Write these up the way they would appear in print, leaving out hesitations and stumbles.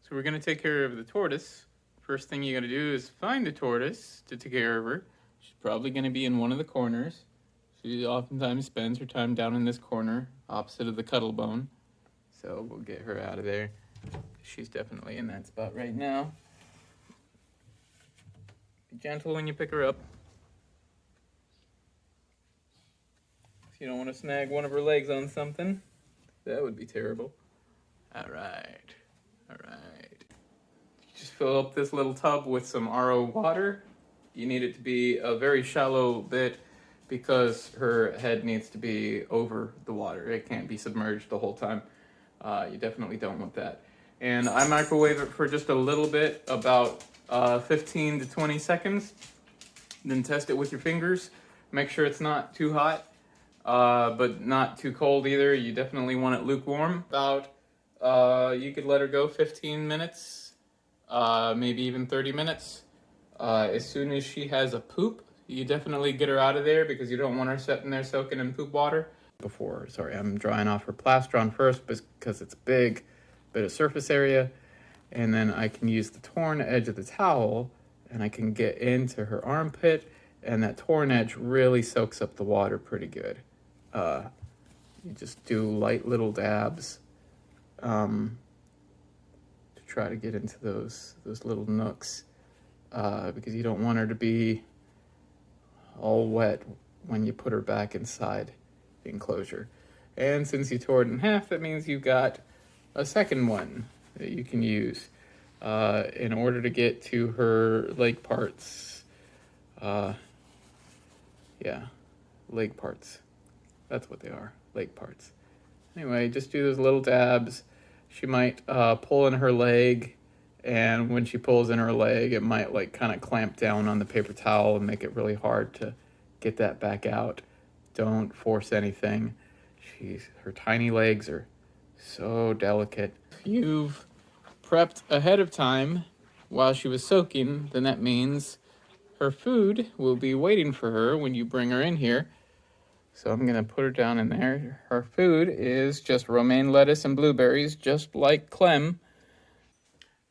So we're going to take care of the tortoise. First thing you got to do is find the tortoise to take care of her. She's probably going to be in one of the corners. She oftentimes spends her time down in this corner, opposite of the cuddle bone. So we'll get her out of there. She's definitely in that spot right now. Be gentle when you pick her up. You don't want to snag one of her legs on something. That would be terrible. All right. Just fill up this little tub with some RO water. You need it to be a very shallow bit because her head needs to be over the water. It can't be submerged the whole time. You definitely don't want that. And I microwave it for just a little bit, about 15 to 20 seconds. Then test it with your fingers. Make sure it's not too hot, but not too cold either. You definitely want it lukewarm. You could let her go 15 minutes, maybe even 30 minutes. As soon as she has a poop, you definitely get her out of there because you don't want her sitting there soaking in poop water. I'm drying off her plastron first because it's big bit of surface area, and then I can use the torn edge of the towel and I can get into her armpit, and that torn edge really soaks up the water pretty good. You just do light little dabs to try to get into those little nooks, because you don't want her to be all wet when you put her back inside the enclosure. And since you tore it in half, that means you've got a second one that you can use in order to get to her leg parts. Leg parts. That's what they are, leg parts. Anyway, just do those little dabs. She might pull in her leg, and when she pulls in her leg, it might like kind of clamp down on the paper towel and make it really hard to get that back out. Don't force anything. Her tiny legs are so delicate. If you've prepped ahead of time while she was soaking, then that means her food will be waiting for her when you bring her in here. So I'm gonna put her down in there. Her food is just romaine lettuce and blueberries, just like Clem.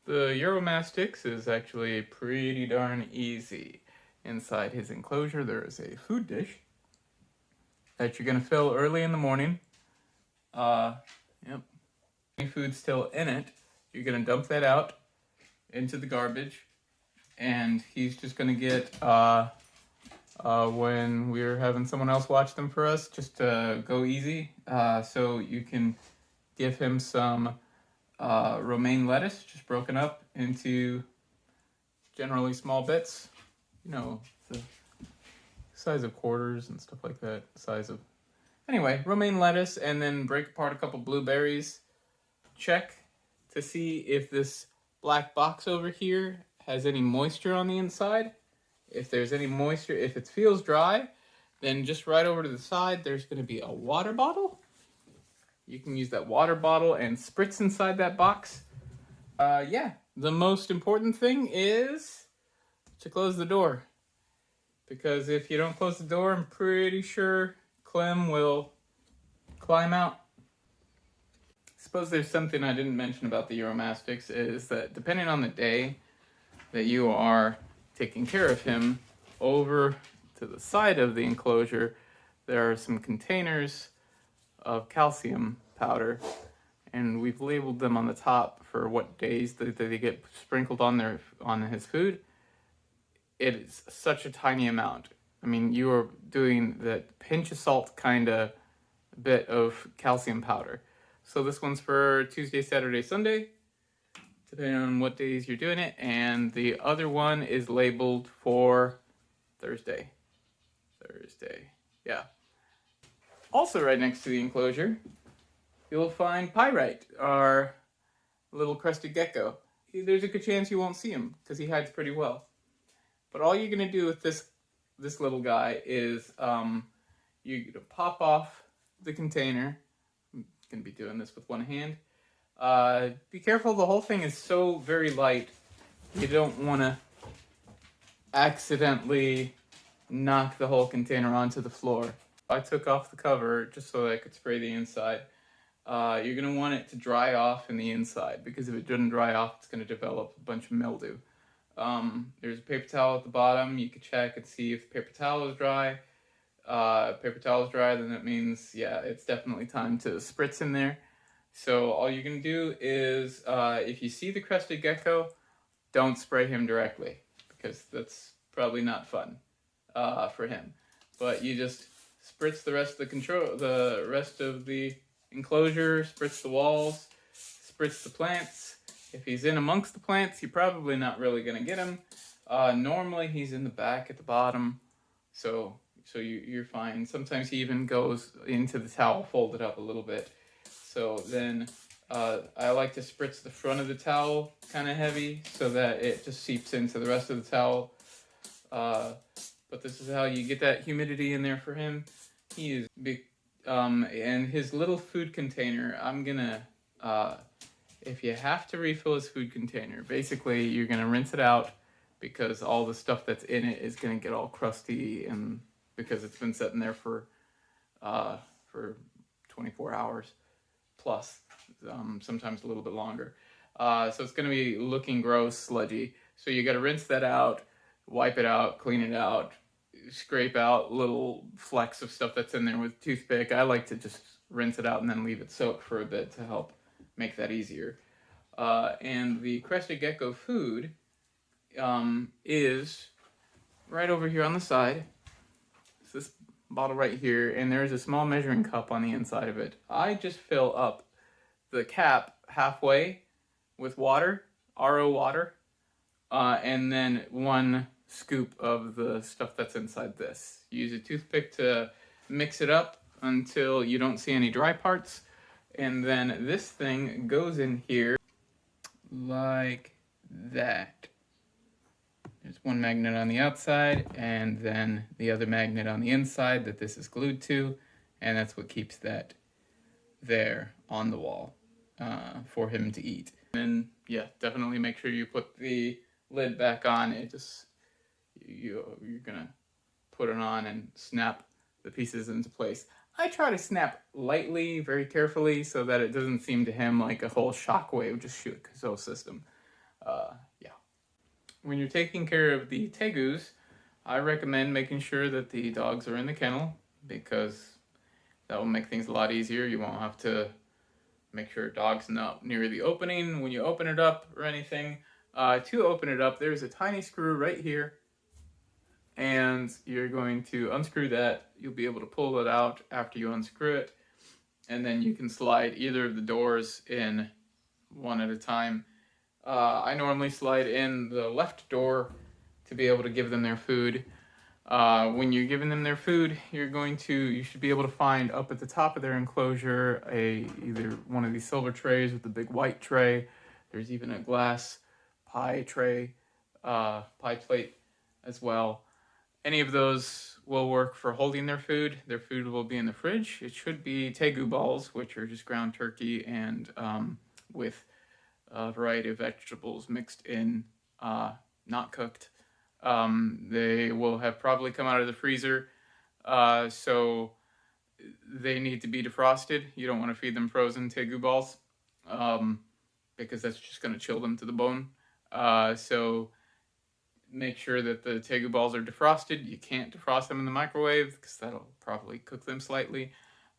The Euromastix is actually pretty darn easy. Inside his enclosure, there is a food dish that you're gonna fill early in the morning. Any food still in it, you're gonna dump that out into the garbage, and he's just gonna get when we're having someone else watch them for us, just go easy. So you can give him some romaine lettuce, just broken up into generally small bits, the size of quarters and stuff like that, anyway, romaine lettuce, and then break apart a couple blueberries. Check to see if this black box over here has any moisture on the inside. If there's any moisture, if it feels dry, then just right over to the side, there's going to be a water bottle. You can use that water bottle and spritz inside that box. The most important thing is to close the door. Because if you don't close the door, I'm pretty sure Clem will climb out. Suppose there's something I didn't mention about the Euromastix is that depending on the day that you are taking care of him, over to the side of the enclosure, there are some containers of calcium powder, and we've labeled them on the top for what days that they get sprinkled on his food. It is such a tiny amount. I mean, you are doing that pinch of salt kind of bit of calcium powder. So this one's for Tuesday, Saturday, Sunday, depending on what days you're doing it. And the other one is labeled for Thursday. Yeah. Also right next to the enclosure, you'll find Pyrite, our little crested gecko. There's a good chance you won't see him because he hides pretty well. But all you're going to do with this little guy is you're going to pop off the container. I'm going to be doing this with one hand. Be careful, the whole thing is so very light. You don't want to accidentally knock the whole container onto the floor. I took off the cover just so I could spray the inside. you're going to want it to dry off in the inside, because if it doesn't dry off, it's going to develop a bunch of mildew. There's a paper towel at the bottom. You can check and see if the paper towel is dry. Paper towel is dry, then that means, yeah, it's definitely time to spritz in there. So all you can do is, if you see the crested gecko, don't spray him directly, because that's probably not fun for him. But you just spritz the rest of the enclosure, spritz the walls, spritz the plants. If he's in amongst the plants, you're probably not really gonna get him. Normally he's in the back at the bottom, so you're fine. Sometimes he even goes into the towel folded up a little bit. So then I like to spritz the front of the towel kind of heavy so that it just seeps into the rest of the towel. But this is how you get that humidity in there for him. He is big. And his little food container, I'm gonna, if you have to refill his food container, basically you're gonna rinse it out, because all the stuff that's in it is gonna get all crusty, and because it's been sitting there for 24 hours plus, sometimes a little bit longer. So it's gonna be looking gross, sludgy. So you gotta rinse that out, wipe it out, clean it out, scrape out little flecks of stuff that's in there with a toothpick. I like to just rinse it out and then leave it soak for a bit to help make that easier. And the crested gecko food is right over here on the side. It's this bottle right here, and there's a small measuring cup on the inside of it. I just fill up the cap halfway with water, RO water, and then 1 scoop of the stuff that's inside this. Use a toothpick to mix it up until you don't see any dry parts, and then this thing goes in here like that. There's 1 magnet on the outside, and then the other magnet on the inside that this is glued to, and that's what keeps that there on the wall for him to eat. And yeah, definitely make sure you put the lid back on. It just, you're gonna put it on and snap the pieces into place. I try to snap lightly, very carefully, so that it doesn't seem to him like a whole shockwave just shook his whole system. Yeah. When you're taking care of the tegus, I recommend making sure that the dogs are in the kennel, because that will make things a lot easier. You won't have to make sure dog's not near the opening when you open it up or anything. To open it up, there's a tiny screw right here, and you're going to unscrew that. You'll be able to pull it out after you unscrew it, and then you can slide either of the doors in one at a time. I normally slide in the left door to be able to give them their food. When you're giving them their food, you should be able to find up at the top of their enclosure either one of these silver trays with the big white tray. There's even a glass pie tray, pie plate as well. Any of those will work for holding their food. Their food will be in the fridge. It should be tegu balls, which are just ground turkey and with a variety of vegetables mixed in, not cooked. They will have probably come out of the freezer, so they need to be defrosted. You don't want to feed them frozen tegu balls, because that's just going to chill them to the bone. So make sure that the tegu balls are defrosted. You can't defrost them in the microwave, because that'll probably cook them slightly.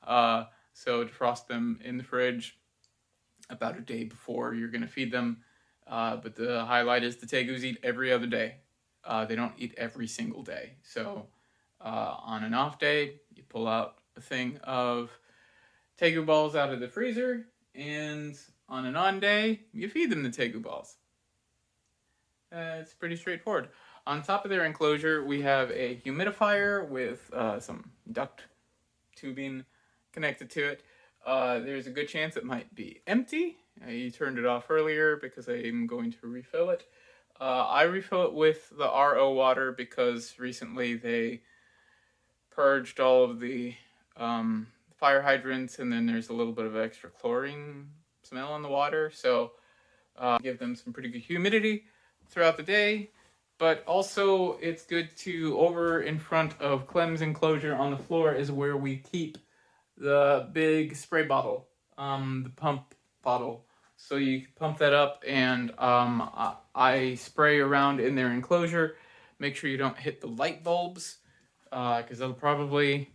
So defrost them in the fridge about a day before you're going to feed them. But the highlight is the tegus eat every other day. They don't eat every single day. So on an off day, you pull out a thing of tegu balls out of the freezer, and on an on day, you feed them the tegu balls. It's pretty straightforward. On top of their enclosure, we have a humidifier with some duct tubing connected to it. There's a good chance it might be empty. You turned it off earlier because I'm going to refill it. I refill it with the RO water because recently they purged all of the fire hydrants, and then there's a little bit of extra chlorine smell in the water. So give them some pretty good humidity throughout the day. But also it's good to, over in front of Clem's enclosure on the floor is where we keep the big spray bottle the pump bottle. So you pump that up, and I spray around in their enclosure. Make sure you don't hit the light bulbs, because they'll probably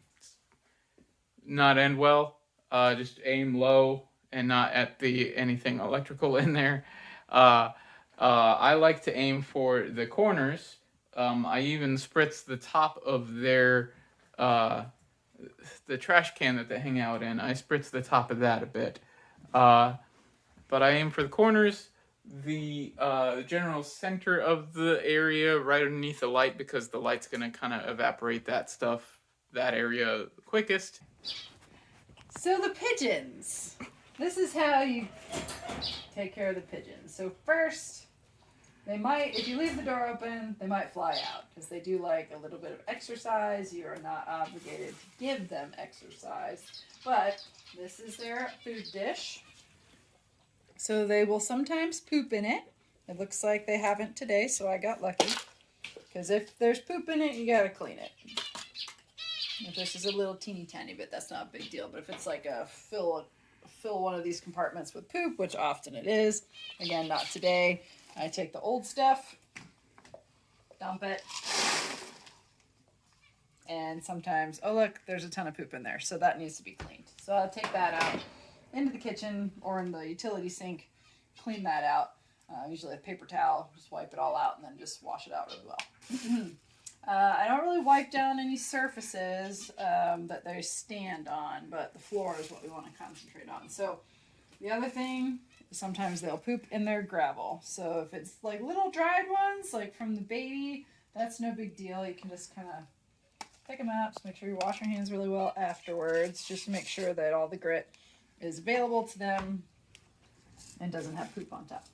not end well. Just aim low and not at the anything electrical in there. Uh, I like to aim for the corners. I even spritz the top of their uh, the trash can that they hang out in. I spritz the top of that a bit, uh, but I aim for the corners, the general center of the area, right underneath the light, because the light's gonna kind of evaporate that area quickest. So the pigeons. This is how you take care of the pigeons. So first, they might, if you leave the door open, they might fly out because they do like a little bit of exercise. You are not obligated to give them exercise, but this is their food dish. So they will sometimes poop in it. It looks like they haven't today, so I got lucky. Because if there's poop in it, you gotta clean it. If this is a little teeny tiny bit, that's not a big deal. But if it's like a fill one of these compartments with poop, which often it is, again, not today, I take the old stuff, dump it, and sometimes, oh look, there's a ton of poop in there, so that needs to be cleaned. So I'll take that out into the kitchen or in the utility sink, clean that out. Usually a paper towel, just wipe it all out and then just wash it out really well. I don't really wipe down any surfaces that they stand on, but the floor is what we want to concentrate on. So the other thing, sometimes they'll poop in their gravel. So if it's like little dried ones, like from the baby, that's no big deal. You can just kind of pick them out. Just make sure you wash your hands really well afterwards, just to make sure that all the grit is available to them and doesn't have poop on top.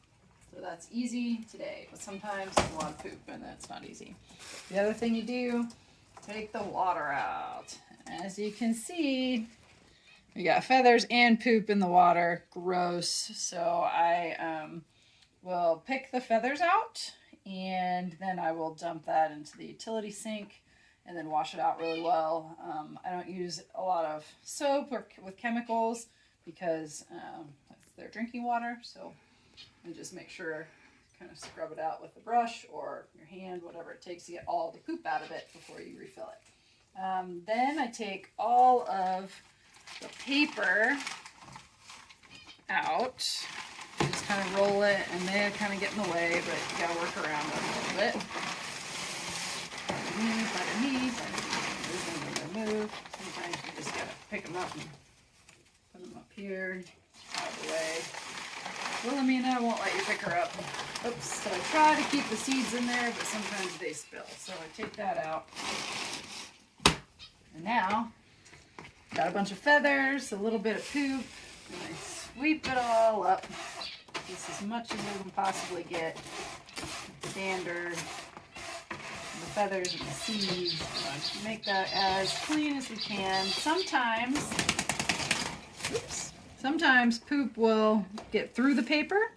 So that's easy today, but sometimes there's a lot of poop and that's not easy. The other thing you do, take the water out. As you can see, we got feathers and poop in the water. Gross. So I will pick the feathers out and then I will dump that into the utility sink and then wash it out really well. I don't use a lot of soap or with chemicals because it's their drinking water. So and just make sure, kind of scrub it out with a brush or your hand, whatever it takes to get all the poop out of it before you refill it. Then I take all of the paper out, just kind of roll it, and they kind of get in the way, but you gotta work around it a little bit. Move. Sometimes you just gotta pick them up and put them up here, out of the way. Wilhelmina won't let you pick her up. Oops, so I try to keep the seeds in there, but sometimes they spill. So I take that out. And now, got a bunch of feathers, a little bit of poop, and I sweep it all up. Just as much as I can possibly get. The dander, the feathers, and the seeds. So make that as clean as we can. Sometimes poop will get through the paper,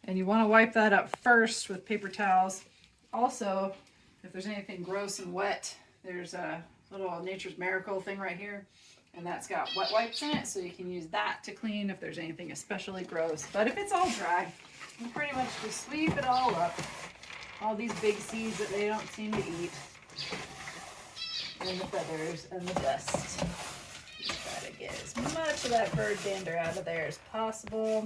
and you want to wipe that up first with paper towels. Also, if there's anything gross and wet, there's a little Nature's Miracle thing right here, and that's got wet wipes in it, so you can use that to clean if there's anything especially gross. But if it's all dry, you pretty much just sweep it all up. All these big seeds that they don't seem to eat, and the feathers and the dust. Try to get as much of that bird dander out of there as possible.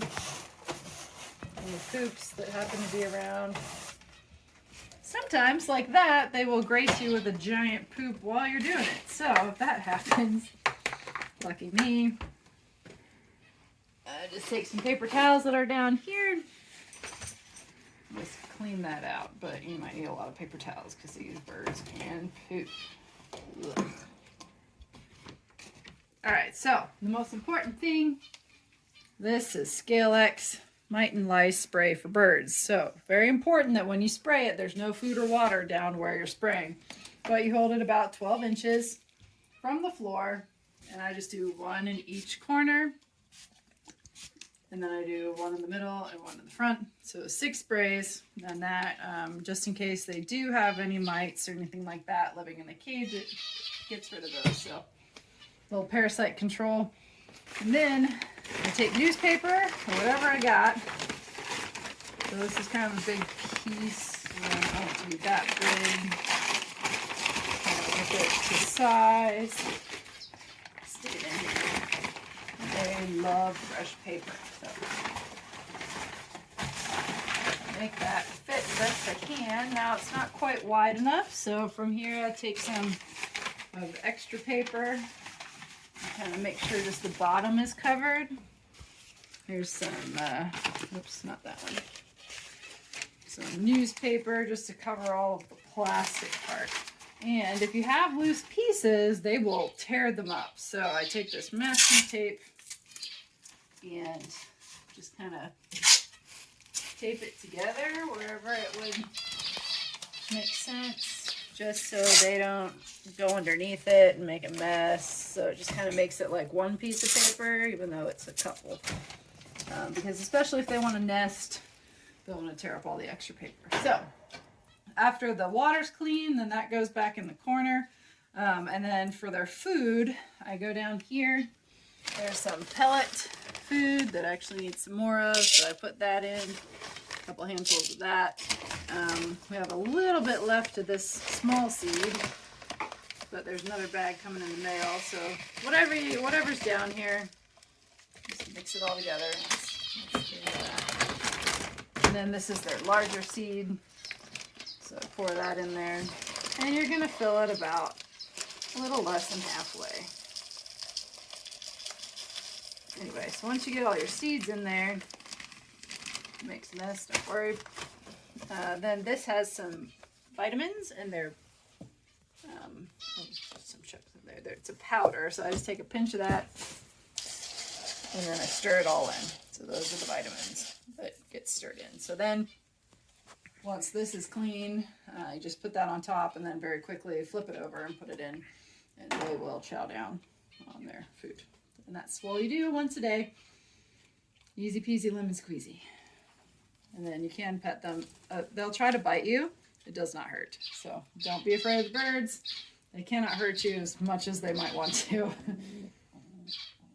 And the poops that happen to be around. Sometimes, like that, they will grace you with a giant poop while you're doing it. So, if that happens, lucky me. Just take some paper towels that are down here. Just clean that out. But you might need a lot of paper towels because these birds can poop. Ugh. Alright, so the most important thing, this is Scale-X Mite and Lice Spray for birds. So, very important that when you spray it, there's no food or water down where you're spraying. But you hold it about 12 inches from the floor, and I just do one in each corner. And then I do one in the middle and one in the front. So 6 sprays, and that, just in case they do have any mites or anything like that living in the cage, it gets rid of those. So little parasite control. And then I take newspaper or whatever I got. So this is kind of a big piece. I don't want it to be that big. Kind of get it to size. Stick it in here. They love fresh paper. So make that fit best I can. Now it's not quite wide enough, so from here I take some of extra paper and kind of make sure just the bottom is covered. Here's some, oops, not that one. Some newspaper just to cover all of the plastic part. And if you have loose pieces, they will tear them up. So I take this masking tape and just kind of tape it together wherever it would make sense, just so they don't go underneath it and make a mess. So it just kind of makes it like one piece of paper, even though it's a couple. Because especially if they want to nest, they'll want to tear up all the extra paper. So after the water's clean, then that goes back in the corner. And then for their food, I go down here. There's some pellet food that I actually need some more of, so I put that in. A couple handfuls of that. We have a little bit left of this small seed, but there's another bag coming in the mail. So whatever's down here, just mix it all together. Let's do that. And then this is their larger seed, so pour that in there, and you're gonna fill it about a little less than halfway. Anyway, so once you get all your seeds in there, makes a mess, don't worry. Then this has some vitamins, and they're some chips in there. It's a powder, so I just take a pinch of that, and then I stir it all in. So those are the vitamins that get stirred in. So then, once this is clean, you just put that on top, and then very quickly flip it over and put it in, and they will chow down on their food. And that's all you do once a day. Easy peasy lemon squeezy. And then you can pet them. They'll try to bite you. It does not hurt. So don't be afraid of the birds. They cannot hurt you as much as they might want to.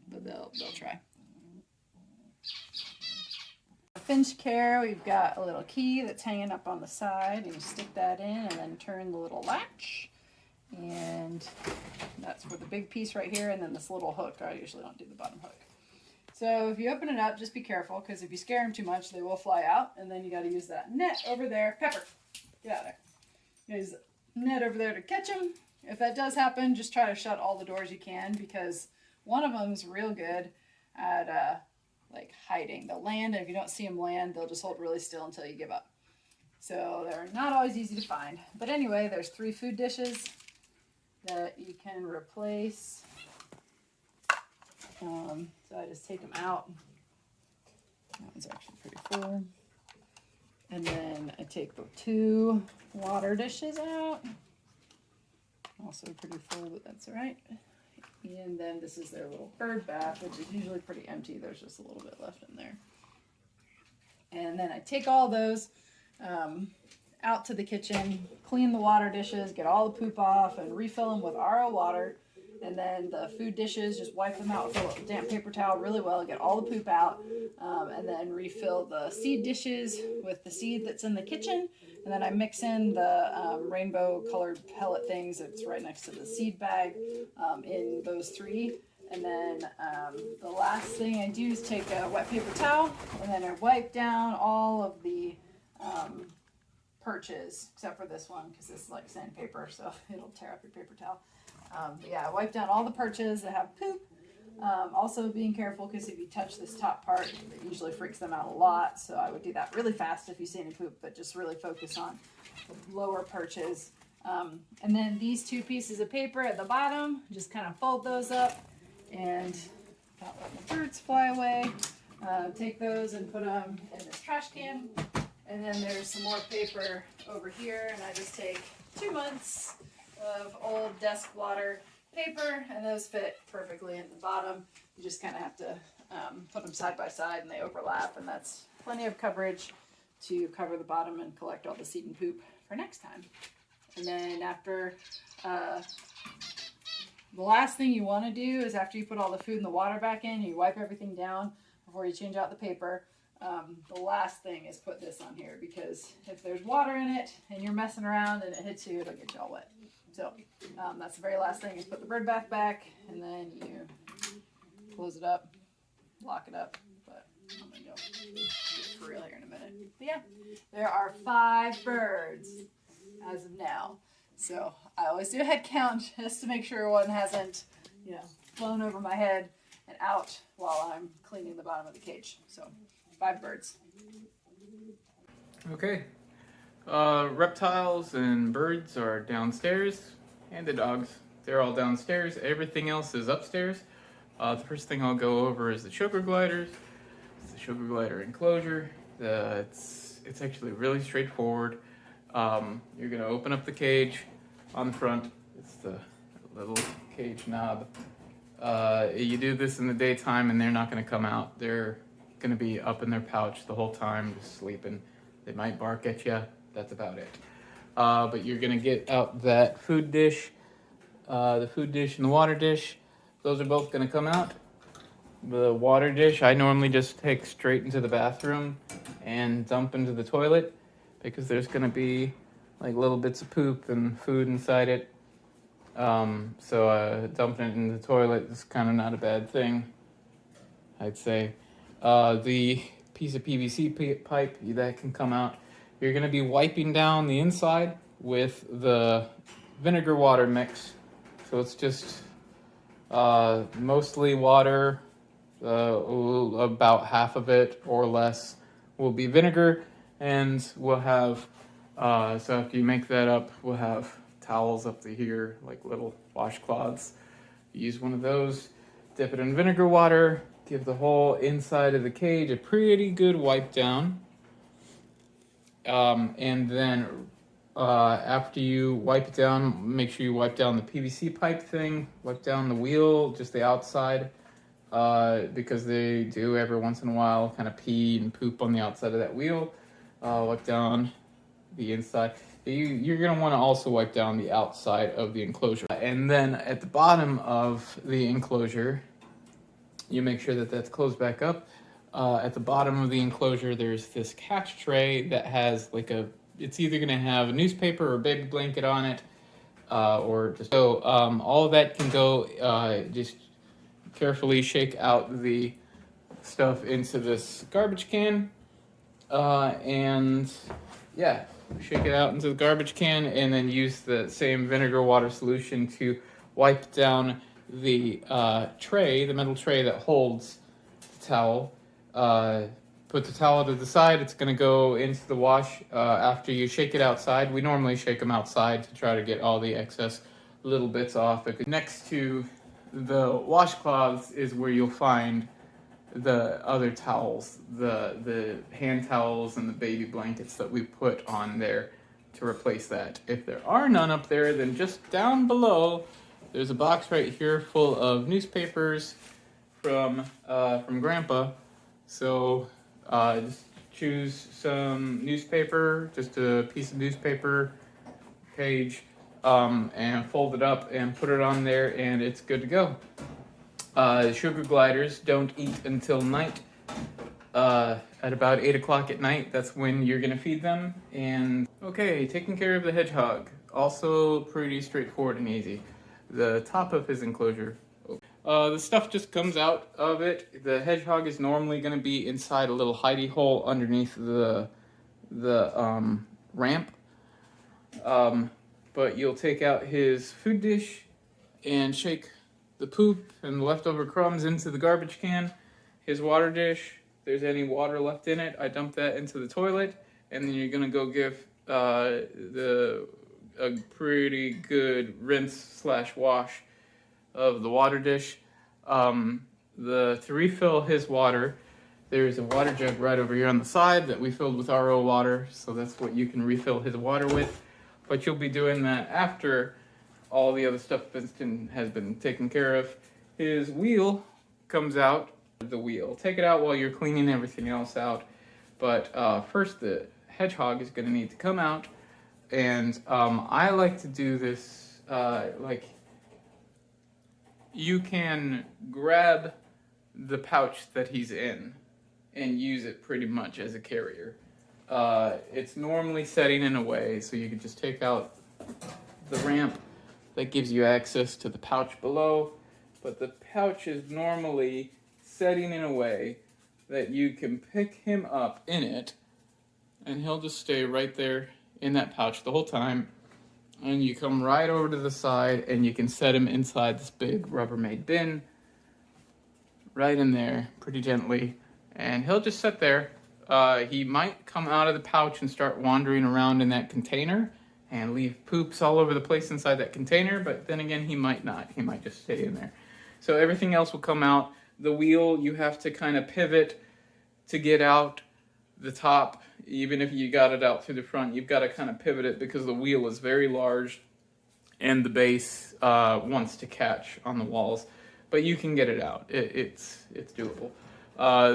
But they'll try. Finch care, we've got a little key that's hanging up on the side, and you stick that in and then turn the little latch. And that's for the big piece right here, and then this little hook. I usually don't do the bottom hook. So if you open it up, just be careful, because if you scare them too much, they will fly out, and then you got to use that net over there. Pepper, get out of there. Use the net over there to catch them. If that does happen, just try to shut all the doors you can, because one of them is real good at like hiding. They'll land, and if you don't see them land, they'll just hold really still until you give up. So they're not always easy to find. But anyway, there's 3 food dishes that you can replace. So I just take them out. That one's actually pretty full. And then I take the 2 water dishes out. Also pretty full, but that's all right. And then this is their little bird bath, which is usually pretty empty. There's just a little bit left in there. And then I take all those out to the kitchen, clean the water dishes, get all the poop off, and refill them with RO water. And then the food dishes, just wipe them out with a damp paper towel really well, get all the poop out, and then refill the seed dishes with the seed that's in the kitchen. And then I mix in the rainbow colored pellet things that's right next to the seed bag in those 3. And then the last thing I do is take a wet paper towel, and then I wipe down all of the perches, except for this one, because this is like sandpaper, so it'll tear up your paper towel. But yeah, I wipe down all the perches that have poop. Also being careful, because if you touch this top part, it usually freaks them out a lot. So I would do that really fast if you see any poop, but just really focus on the lower perches. And then these 2 pieces of paper at the bottom, just kind of fold those up and not let the birds fly away. Take those and put them in this trash can. And then there's some more paper over here, and I just take 2 months of old desk blotter paper, and those fit perfectly in the bottom. You just kind of have to put them side by side, and they overlap, and that's plenty of coverage to cover the bottom and collect all the seed and poop for next time. And then after The last thing you want to do is after you put all the food and the water back in, you wipe everything down before you change out the paper. The last thing is put this on here, because if there's water in it and you're messing around and it hits you, it'll get you all wet. So that's the very last thing, is put the bird bath back, and then you close it up, lock it up. But I'm going to go do it for real here in a minute. But yeah, there are 5 birds as of now. So I always do a head count just to make sure one hasn't, flown over my head and out while I'm cleaning the bottom of the cage. So 5 birds. Okay. Reptiles and birds are downstairs, and the dogs. They're all downstairs. Everything else is upstairs. The first thing I'll go over is the sugar gliders. It's the sugar glider enclosure. It's actually really straightforward. You're going to open up the cage on the front. It's the little cage knob. You do this in the daytime and they're not going to come out. They're going to be up in their pouch the whole time, just sleeping. They might bark at you. That's about it. But you're going to get out that food dish, the food dish and the water dish. Those are both going to come out. The water dish, I normally just take straight into the bathroom and dump into the toilet, because there's going to be like little bits of poop and food inside it. So dumping it in the toilet is kind of not a bad thing, I'd say. The piece of PVC pipe that can come out, you're going to be wiping down the inside with the vinegar water mix. So it's just mostly water, about half of it or less will be vinegar, and we'll have, so after you make that up, we'll have towels up to here, like little washcloths. Use one of those, dip it in vinegar water, give the whole inside of the cage a pretty good wipe down. And then after you wipe it down, make sure you wipe down the PVC pipe thing, wipe down the wheel, just the outside, because they do every once in a while kind of pee and poop on the outside of that wheel. Wipe down the inside. You're going to want to also wipe down the outside of the enclosure. And then at the bottom of the enclosure, you make sure that that's closed back up. At the bottom of the enclosure, there's this catch tray that has it's either going to have a newspaper or a baby blanket on it, or just so all of that can go. Just carefully shake out the stuff into this garbage can, and yeah, shake it out into the garbage can, and then use the same vinegar water solution to wipe down the tray, the metal tray that holds the towel. Put the towel to the side. It's going to go into the wash after you shake it outside. We normally shake them outside to try to get all the excess little bits off. Next to the washcloths is where you'll find the other towels, the hand towels and the baby blankets that we put on there to replace that. If there are none up there, then just down below, there's a box right here full of newspapers from Grandpa. So just choose some newspaper, just a piece of newspaper page, and fold it up and put it on there, and it's good to go. Sugar gliders don't eat until night. At about 8 o'clock at night, that's when you're going to feed them. And okay, taking care of the hedgehog. Also pretty straightforward and easy. The top of his enclosure, the stuff just comes out of it. The hedgehog is normally going to be inside a little hidey hole underneath the ramp. But you'll take out his food dish and shake the poop and leftover crumbs into the garbage can. His water dish, if there's any water left in it, I dump that into the toilet, and then you're gonna go give a pretty good rinse / wash of the water dish. To refill his water, there's a water jug right over here on the side that we filled with RO water, so that's what you can refill his water with. But you'll be doing that after all the other stuff has been taken care of. His wheel comes out of the wheel. Take it out while you're cleaning everything else out. But first, the hedgehog is going to need to come out. And I like to do this, you can grab the pouch that he's in and use it pretty much as a carrier. It's normally setting in a way so you can just take out the ramp that gives you access to the pouch below, but the pouch is normally setting in a way that you can pick him up in it, and he'll just stay right there in that pouch the whole time. And you come right over to the side and you can set him inside this big Rubbermaid bin, right in there, pretty gently, and he'll just sit there. He might come out of the pouch and start wandering around in that container and leave poops all over the place inside that container, but then again, he might not. He might just stay in there. So everything else will come out. The wheel, you have to kind of pivot to get out the top. Even if you got it out through the front, you've got to kind of pivot it because the wheel is very large and the base wants to catch on the walls. But you can get it out. It's doable.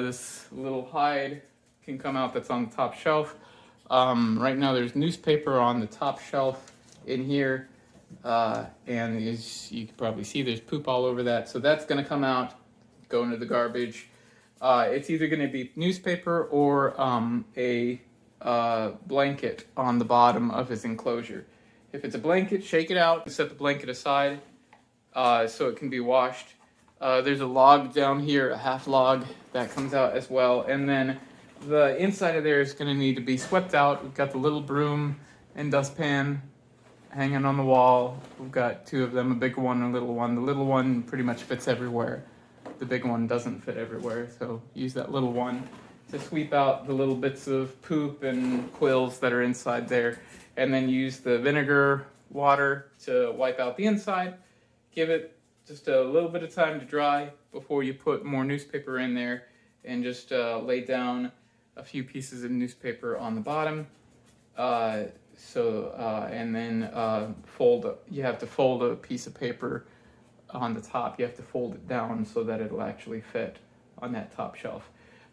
This little hide can come out that's on the top shelf. Right now there's newspaper on the top shelf in here. And as you can probably see, there's poop all over that. So that's going to come out, go into the garbage. It's either going to be newspaper or a blanket on the bottom of his enclosure. If it's a blanket, shake it out and set the blanket aside so it can be washed. There's a log down here, a half log, that comes out as well. And then the inside of there is going to need to be swept out. We've got the little broom and dustpan hanging on the wall. We've got two of them, a big one and a little one. The little one pretty much fits everywhere. The big one doesn't fit everywhere, so use that little one to sweep out the little bits of poop and quills that are inside there, and then use the vinegar water to wipe out the inside. Give it just a little bit of time to dry before you put more newspaper in there, and just lay down a few pieces of newspaper on the bottom. And then fold. You have to fold a piece of paper on the top. You have to fold it down so that it'll actually fit on that top shelf.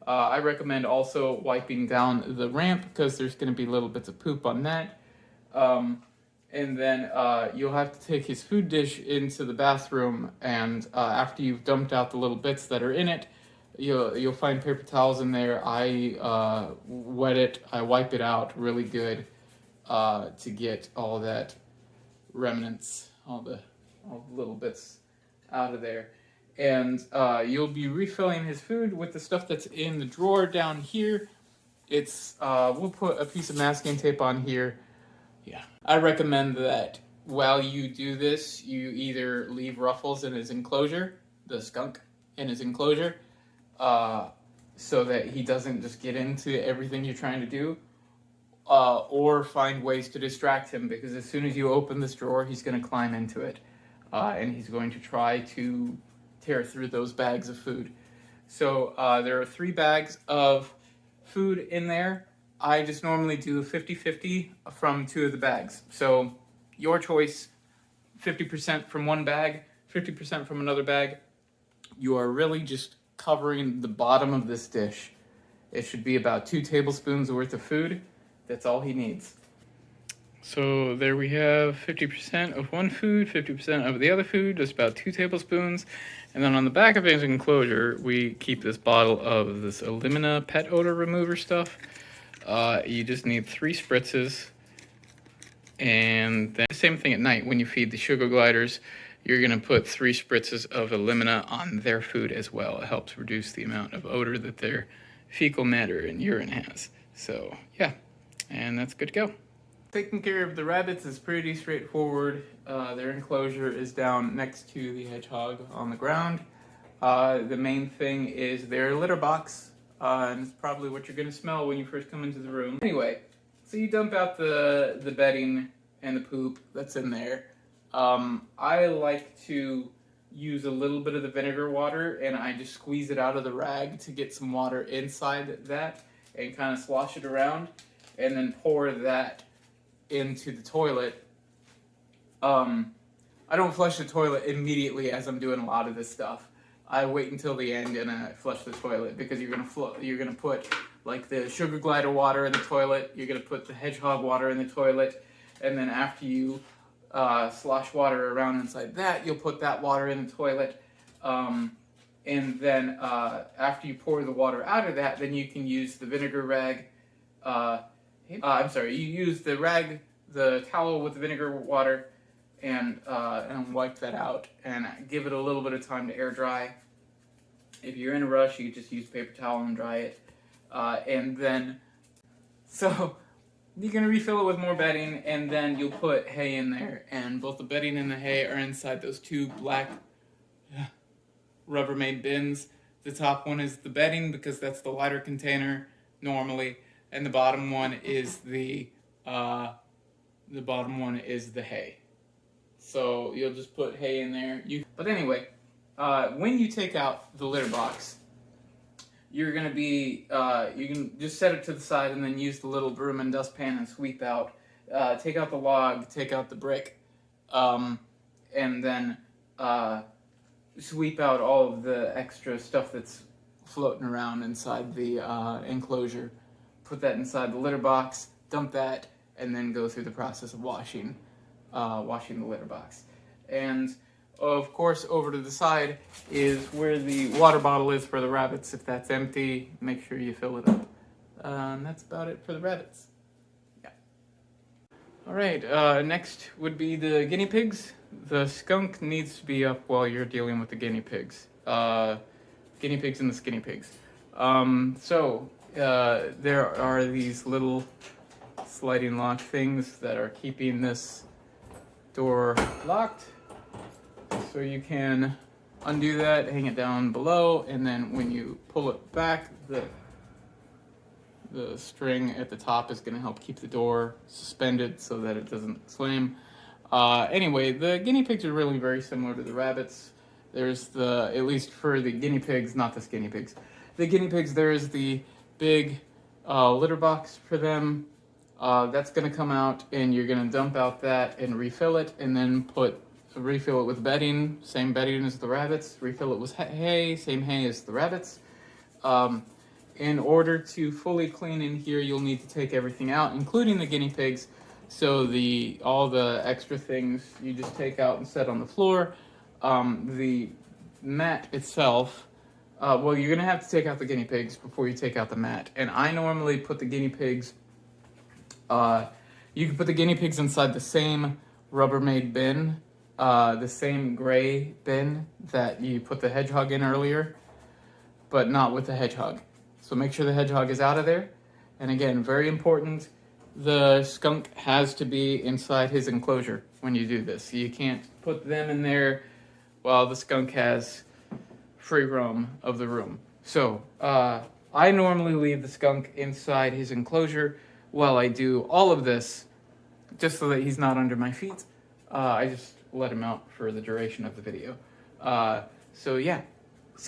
I recommend also wiping down the ramp because there's going to be little bits of poop on that. And then you'll have to take his food dish into the bathroom, and after you've dumped out the little bits that are in it, you'll find paper towels in there. I wet it, I wipe it out really good to get all that remnants, all the little bits out of there. And you'll be refilling his food with the stuff that's in the drawer down here. It's we'll put a piece of masking tape on here. Yeah, I recommend that while you do this, you either leave Ruffles in his enclosure, the skunk in his enclosure, so that he doesn't just get into everything you're trying to do, or find ways to distract him, because as soon as you open this drawer, he's going to climb into it, and he's going to try to tear through those bags of food. So there are 3 bags of food in there. I just normally do 50-50 from 2 of the bags. So your choice, 50% from one bag, 50% from another bag. You are really just covering the bottom of this dish. It should be about 2 tablespoons worth of food. That's all he needs. So there we have 50% of one food, 50% of the other food, just about 2 tablespoons. And then on the back of his enclosure, we keep this bottle of this Elimina pet odor remover stuff. You just need 3 spritzes. And then the same thing at night when you feed the sugar gliders, you're going to put 3 spritzes of Elimina on their food as well. It helps reduce the amount of odor that their fecal matter and urine has. So yeah, and that's good to go. Taking care of the rabbits is pretty straightforward. Their enclosure is down next to the hedgehog on the ground. The main thing is their litter box, and it's probably what you're going to smell when you first come into the room. Anyway, so you dump out the bedding and the poop that's in there. I like to use a little bit of the vinegar water, and I just squeeze it out of the rag to get some water inside that and kind of slosh it around, and then pour that into the toilet. I don't flush the toilet immediately as I'm doing a lot of this stuff. I wait until the end and I flush the toilet, because you're gonna put like the sugar glider water in the toilet, you're gonna put the hedgehog water in the toilet, and then after you slosh water around inside that. You'll put that water in the toilet. And then after you pour the water out of that, then you can use the vinegar rag. I'm sorry, you use the rag, the towel with the vinegar water, and wipe that out and give it a little bit of time to air dry. If you're in a rush, you could just use a paper towel and dry it. And then, so you're gonna refill it with more bedding, and then you'll put hay in there. And both the bedding and the hay are inside those two black Rubbermaid bins. The top one is the bedding because that's the lighter container normally, and the bottom one is the hay. So you'll just put hay in there. But anyway, when you take out the litter box, you're gonna be you can just set it to the side and then use the little broom and dustpan and sweep out. Take out the log, take out the brick, and then sweep out all of the extra stuff that's floating around inside the enclosure. Put that inside the litter box, dump that, and then go through the process of washing the litter box. And of course, over to the side is where the water bottle is for the rabbits. If that's empty, make sure you fill it up. And that's about it for the rabbits. Yeah. All right, next would be the guinea pigs. The skunk needs to be up while you're dealing with the guinea pigs. Guinea pigs and the skinny pigs. There are these little sliding lock things that are keeping this door locked. So you can undo that, hang it down below, and then when you pull it back, the string at the top is going to help keep the door suspended so that it doesn't slam. Anyway, the guinea pigs are really very similar to the rabbits. There's at least for the guinea pigs, not the skinny pigs. The guinea pigs, there is the big litter box for them. That's going to come out, and you're going to dump out that and refill it, and then refill it with bedding, same bedding as the rabbits. Refill it with hay, same hay as the rabbits. In order to fully clean in here, you'll need to take everything out, including the guinea pigs. So all the extra things you just take out and set on the floor. The mat itself, well, you're gonna have to take out the guinea pigs before you take out the mat. And I normally put the guinea pigs, you can put the guinea pigs inside the same Rubbermaid bin, the same gray bin that you put the hedgehog in earlier, but not with the hedgehog. So make sure the hedgehog is out of there. And again, very important, the skunk has to be inside his enclosure when you do this. You can't put them in there while the skunk has free roam of the room. So I normally leave the skunk inside his enclosure while I do all of this, just so that he's not under my feet. I just let him out for the duration of the video. So yeah,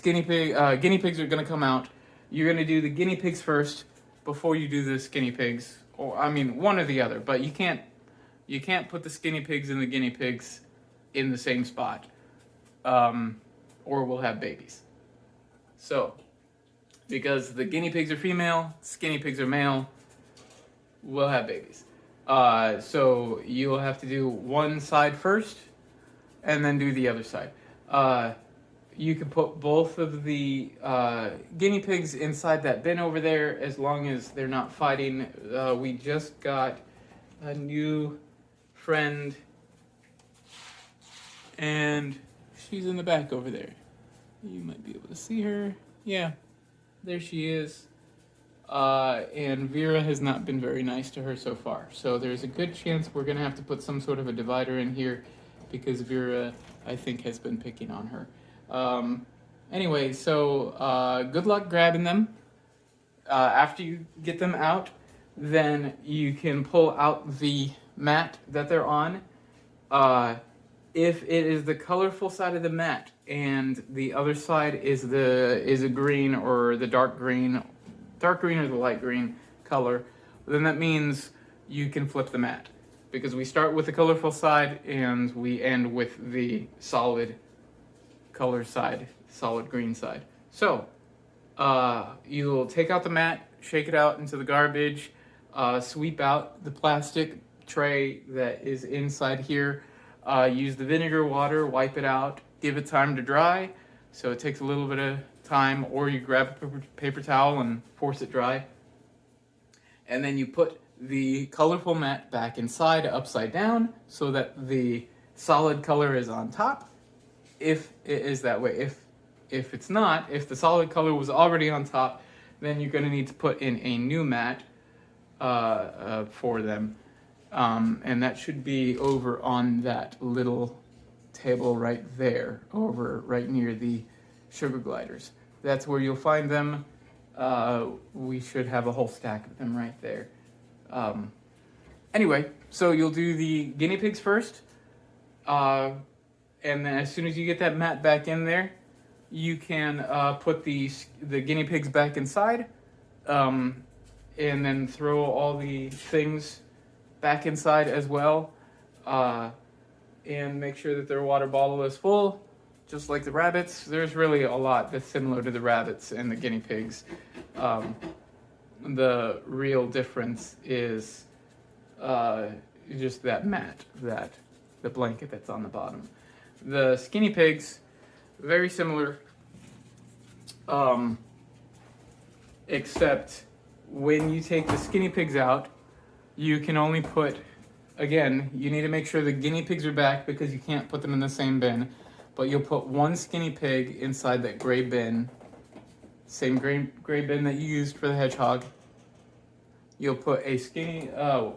guinea pigs are gonna come out. You're gonna do the guinea pigs first before you do the skinny pigs, or I mean one or the other. But you can't put the skinny pigs and the guinea pigs in the same spot, or we'll have babies. So because the guinea pigs are female, skinny pigs are male, we'll have babies. So you'll have to do one side first, and then do the other side. You can put both of the guinea pigs inside that bin over there as long as they're not fighting. We just got a new friend, and she's in the back over there. You might be able to see her. Yeah, there she is. And Vera has not been very nice to her so far. So there's a good chance we're going to have to put some sort of a divider in here because Vera, I think, has been picking on her. Anyway, so good luck grabbing them. After you get them out, then you can pull out the mat that they're on. If it is the colorful side of the mat and the other side is a green or the dark green or the light green color, then that means you can flip the mat, because we start with the colorful side and we end with the solid color side, solid green side. So you'll take out the mat, shake it out into the garbage, sweep out the plastic tray that is inside here. use the vinegar water, wipe it out, give it time to dry. So it takes a little bit of time, or you grab a paper towel and force it dry. And then you put the colorful mat back inside upside down so that the solid color is on top. If it is that way. If it's not, if the solid color was already on top, then you're going to need to put in a new mat for them. And that should be over on that little table right there, over right near the sugar gliders. That's where you'll find them. We should have a whole stack of them right there. Anyway, so you'll do the guinea pigs first. And then as soon as you get that mat back in there, you can put the guinea pigs back inside. And then throw all the things back inside as well. And make sure that their water bottle is full. Just like the rabbits, there's really a lot that's similar to the rabbits and the guinea pigs. The real difference is just that mat, the blanket that's on the bottom. The skinny pigs, very similar, except when you take the skinny pigs out, you can only put, again, you need to make sure the guinea pigs are back because you can't put them in the same bin. But you'll put one skinny pig inside that gray bin, same gray bin that you used for the hedgehog. You'll put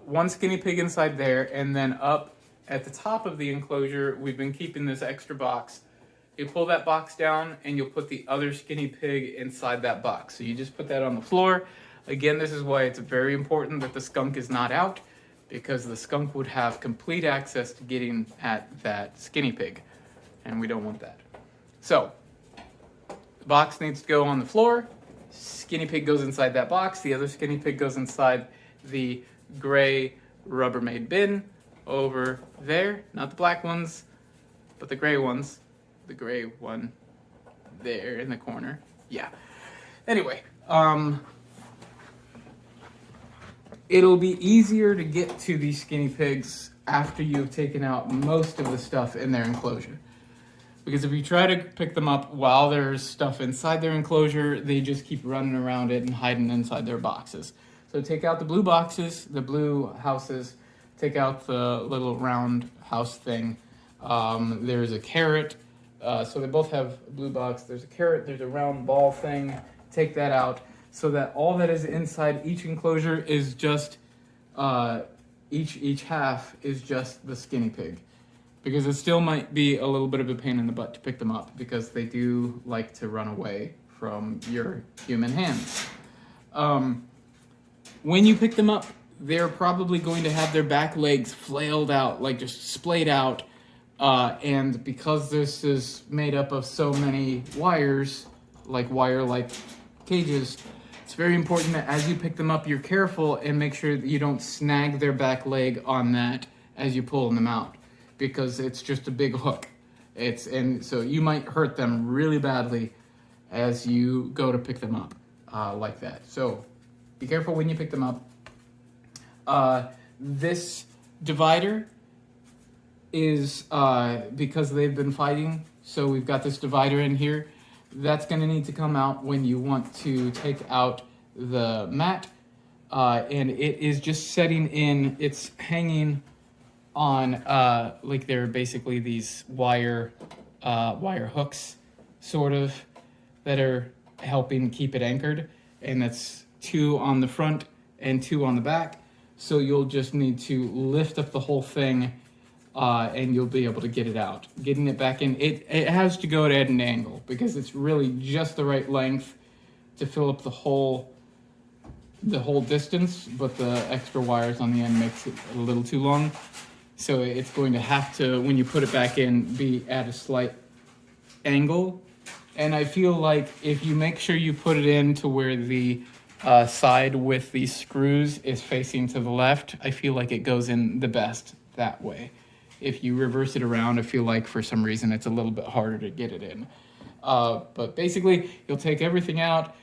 one skinny pig inside there, and then up at the top of the enclosure, we've been keeping this extra box. You pull that box down, and you'll put the other skinny pig inside that box. So you just put that on the floor. Again, this is why it's very important that the skunk is not out, because the skunk would have complete access to getting at that skinny pig. And we don't want that. So, the box needs to go on the floor. Skinny pig goes inside that box. The other skinny pig goes inside the gray Rubbermaid bin over there. Not the black ones, but the gray ones. The gray one there in the corner. Yeah. Anyway, it'll be easier to get to these skinny pigs after you've taken out most of the stuff in their enclosure. Because if you try to pick them up while there's stuff inside their enclosure, they just keep running around it and hiding inside their boxes. So take out the blue boxes, the blue houses, take out the little round house thing. There's a carrot, so they both have a blue box. There's a carrot, there's a round ball thing. Take that out so that all that is inside each enclosure is just, each half is just the skinny pig. Because it still might be a little bit of a pain in the butt to pick them up because they do like to run away from your human hands. When you pick them up, they're probably going to have their back legs flailed out, like just splayed out. And because this is made up of so many wires, like wire-like cages, it's very important that as you pick them up, you're careful and make sure that you don't snag their back leg on that as you pull them out. Because it's just a big hook. And so you might hurt them really badly as you go to pick them up like that. So be careful when you pick them up. This divider is because they've been fighting. So we've got this divider in here. That's going to need to come out when you want to take out the mat. And it is just setting in, it's hanging on like they're basically these wire hooks sort of that are helping keep it anchored, and that's 2 on the front and 2 on the back. So you'll just need to lift up the whole thing and you'll be able to get it out. Getting it back in, it has to go at an angle because it's really just the right length to fill up the whole distance, but the extra wires on the end makes it a little too long. So it's going to have to, when you put it back in, be at a slight angle. And I feel like if you make sure you put it in to where the side with the screws is facing to the left, I feel like it goes in the best that way. If you reverse it around, I feel like for some reason it's a little bit harder to get it in. But basically, you'll take everything out,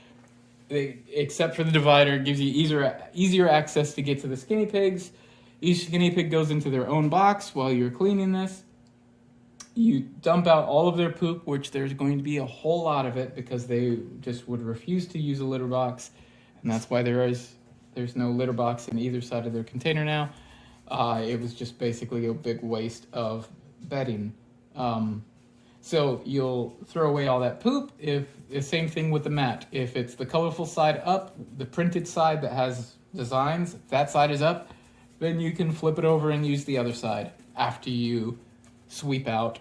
except for the divider. It gives you easier access to get to the skinny pigs. Each guinea pig goes into their own box while you're cleaning this. You dump out all of their poop, which there's going to be a whole lot of it because they just would refuse to use a litter box, and that's why there's no litter box in either side of their container now. It was just basically a big waste of bedding. So you'll throw away all that poop. If the same thing with the mat. If it's the colorful side up, the printed side that has designs, if that side is up, then you can flip it over and use the other side after you sweep out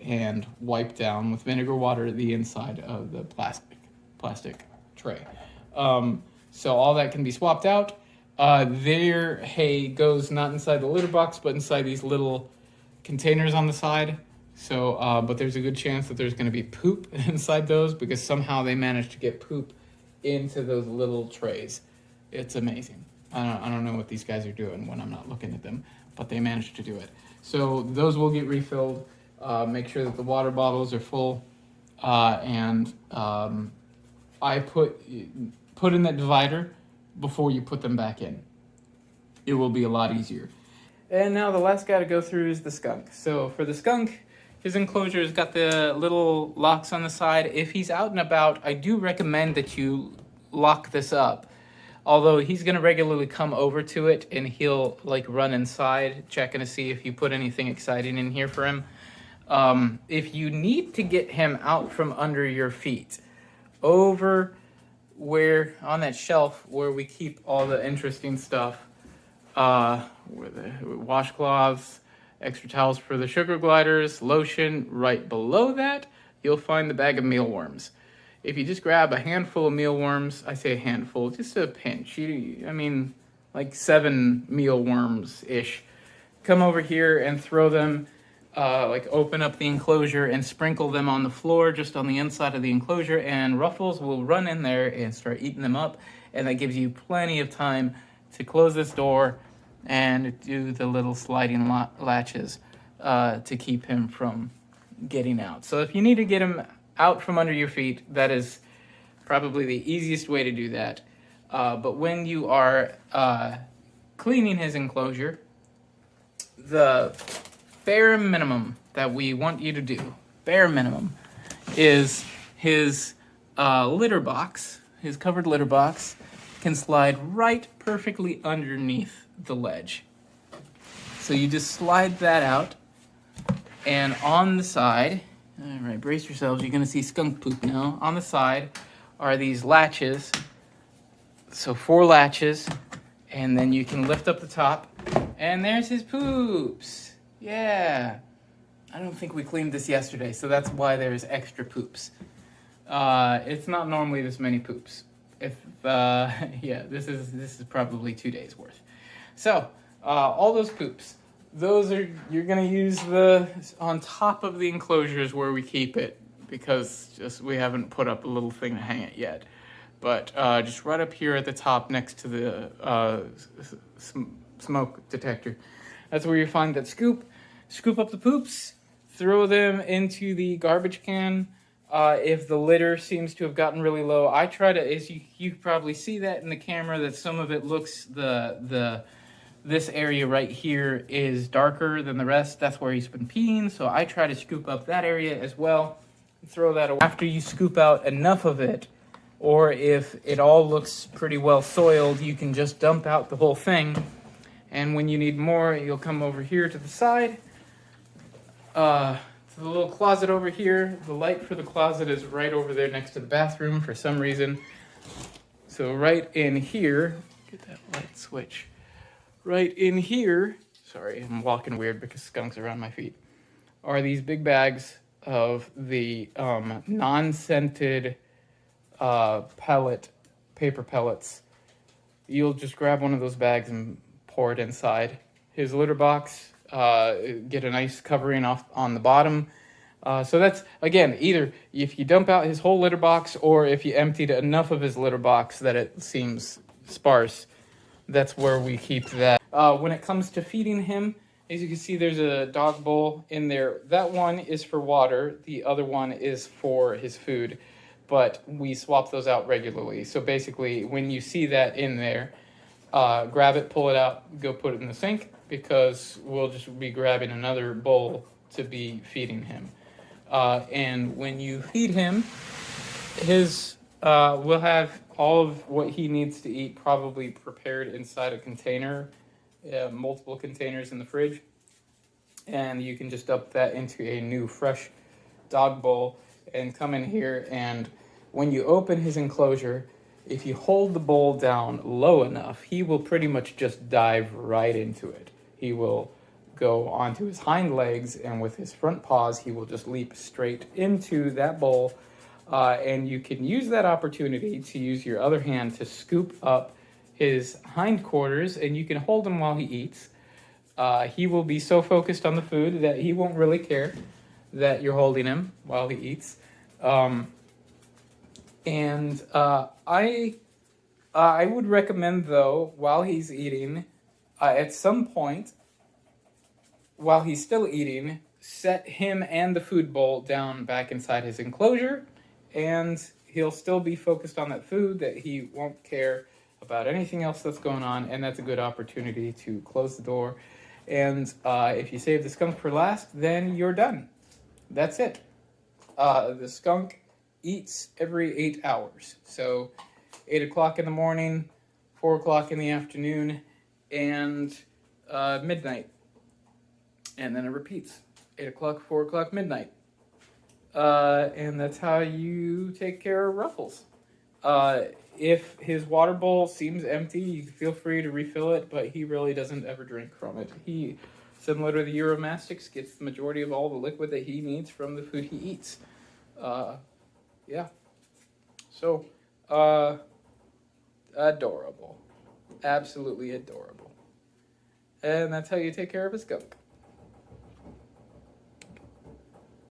and wipe down with vinegar water the inside of the plastic tray. So all that can be swapped out. Their hay goes not inside the litter box, but inside these little containers on the side. So, but there's a good chance that there's going to be poop inside those because somehow they managed to get poop into those little trays. It's amazing. I don't know what these guys are doing when I'm not looking at them, but they managed to do it. So those will get refilled. Make sure that the water bottles are full, and I put in that divider before you put them back in. It will be a lot easier. And now the last guy to go through is the skunk. So for the skunk, his enclosure has got the little locks on the side. If he's out and about, I do recommend that you lock this up. Although he's going to regularly come over to it and he'll like run inside, checking to see if you put anything exciting in here for him. If you need to get him out from under your feet, over where on that shelf where we keep all the interesting stuff, where the washcloths, extra towels for the sugar gliders, lotion, right below that, you'll find the bag of mealworms. If you just grab a handful of mealworms, I say a handful, just a pinch, like 7 mealworms-ish, come over here and throw them, open up the enclosure and sprinkle them on the floor, just on the inside of the enclosure, and Ruffles will run in there and start eating them up, and that gives you plenty of time to close this door and do the little sliding latches to keep him from getting out. So if you need to get him out from under your feet, that is probably the easiest way to do that. But when you are cleaning his enclosure, the bare minimum that we want you to do, bare minimum, is his litter box, his covered litter box, can slide right perfectly underneath the ledge. So you just slide that out, and on the side, all right, brace yourselves, you're gonna see skunk poop now. On the side are these latches, so 4 latches, and then you can lift up the top, and there's his poops. Yeah, I don't think we cleaned this yesterday, so that's why there's extra poops. It's not normally this many poops. This is probably 2 days worth. So, all those poops, you're gonna use on top of the enclosures where we keep it, because we haven't put up a little thing to hang it yet. But just right up here at the top next to the smoke detector, that's where you find that scoop. Scoop up the poops, throw them into the garbage can. If the litter seems to have gotten really low, I try to, as you probably see that in the camera, that some of it looks, this area right here is darker than the rest. That's where he's been peeing, so I try to scoop up that area as well and throw that away. After you scoop out enough of it, or if it all looks pretty well soiled, you can just dump out the whole thing. And when you need more, you'll come over here to the side, to the little closet over here. The light for the closet is right over there next to the bathroom for some reason. So right in here, get that light switch. Right in here, sorry, I'm walking weird because skunks are on my feet, are these big bags of the non-scented paper pellets. You'll just grab one of those bags and pour it inside his litter box. Get a nice covering off on the bottom. So that's, again, either if you dump out his whole litter box or if you emptied enough of his litter box that it seems sparse, that's where we keep that. When it comes to feeding him, as you can see, there's a dog bowl in there. That one is for water. The other one is for his food, but we swap those out regularly. So basically, when you see that in there, grab it, pull it out, go put it in the sink, because we'll just be grabbing another bowl to be feeding him. And when you feed him, his will have all of what he needs to eat probably prepared inside a container, multiple containers in the fridge, and you can just dump that into a new fresh dog bowl and come in here, and when you open his enclosure, if you hold the bowl down low enough, he will pretty much just dive right into it. He will go onto his hind legs, and with his front paws, he will just leap straight into that bowl. And you can use that opportunity to use your other hand to scoop up his hindquarters, and you can hold him while he eats. He will be so focused on the food that he won't really care that you're holding him while he eats. I would recommend, though, while he's eating, at some point, while he's still eating, set him and the food bowl down back inside his enclosure, and he'll still be focused on that food, that he won't care about anything else that's going on, and that's a good opportunity to close the door. And if you save the skunk for last, then you're done. That's it. The skunk eats every 8 hours. So 8 o'clock in the morning, 4 o'clock in the afternoon, and midnight. And then it repeats. 8 o'clock, 4 o'clock, midnight. And that's how you take care of Ruffles. If his water bowl seems empty, you feel free to refill it, but he really doesn't ever drink from it. He, similar to the Euromastix, gets the majority of all the liquid that he needs from the food he eats. Yeah. So, adorable. Absolutely adorable. And that's how you take care of a skunk.